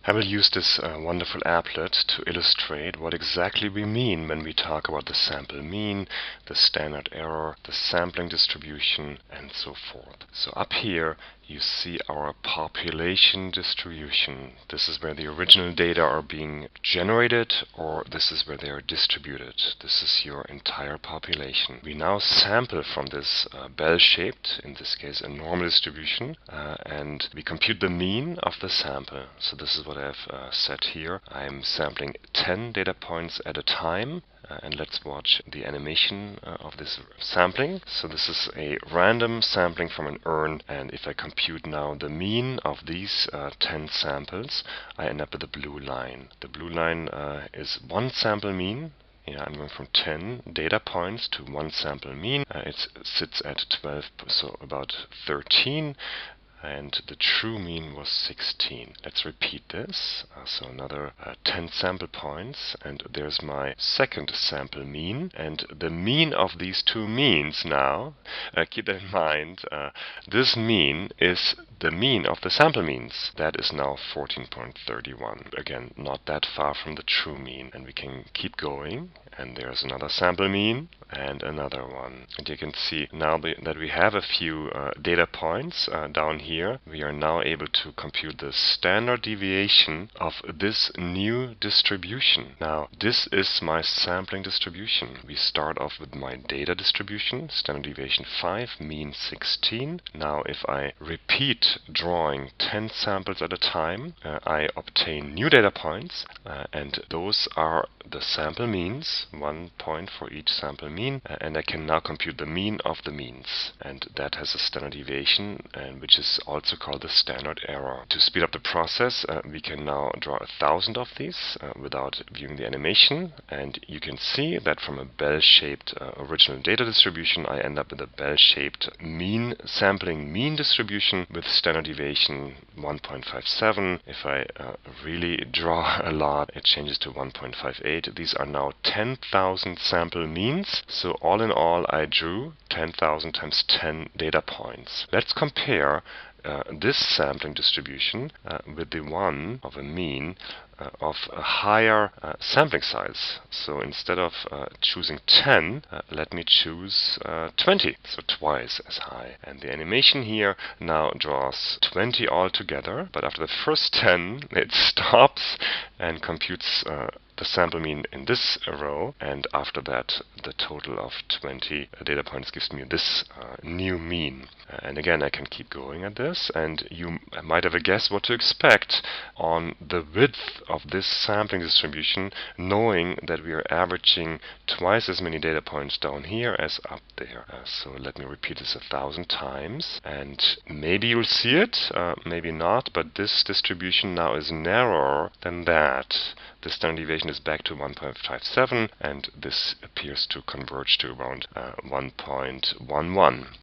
I will use this wonderful applet to illustrate what exactly we mean when we talk about the sample mean, the standard error, the sampling distribution, and so forth. So up here you see our population distribution. This is where the original data are being generated, or this is where they are distributed. This is your entire population. We now sample from this bell-shaped, in this case a normal distribution, and we compute the mean of the sample. So this is what I've set here. I'm sampling 10 data points at a time. And let's watch the animation of this sampling. So this is a random sampling from an urn, and if I compute now the mean of these 10 samples, I end up with the blue line. The blue line is one sample mean. I'm going from 10 data points to one sample mean. It sits at 12, so about 13. And the true mean was 16. Let's repeat this. So another 10 sample points, and there's my second sample mean. And the mean of these two means now, keep that in mind, this mean is the mean of the sample means. That is now 14.31. Again, not that far from the true mean. And we can keep going. And there's another sample mean and another one. And you can see now that we have a few data points down here. We are now able to compute the standard deviation of this new distribution. Now, this is my sampling distribution. We start off with my data distribution, standard deviation 5, mean 16. Now, if I repeat drawing 10 samples at a time, I obtain new data points, and those are the sample means, 1 point for each sample mean, and I can now compute the mean of the means, and that has a standard deviation, and which is also called the standard error. To speed up the process, we can now draw 1,000 of these without viewing the animation, and you can see that from a bell-shaped original data distribution, I end up with a bell-shaped mean sampling mean distribution with standard deviation 1.57. If I really draw a lot, it changes to 1.58. These are now 10,000 sample means. So all in all, I drew 10,000 times 10 data points. Let's compare this sampling distribution with the one of a mean of a higher sampling size. So instead of choosing 10, let me choose 20, so twice as high. And the animation here now draws 20 altogether, but after the first 10, it stops and computes the sample mean in this row, and after that the total of 20 data points gives me this new mean. And again, I can keep going at this, and you might have a guess what to expect on the width of this sampling distribution, knowing that we are averaging twice as many data points down here as up there. So let me repeat this 1,000 times, and maybe you'll see it, maybe not, but this distribution now is narrower than that. The standard deviation is back to 1.57, and this appears to converge to around 1.11.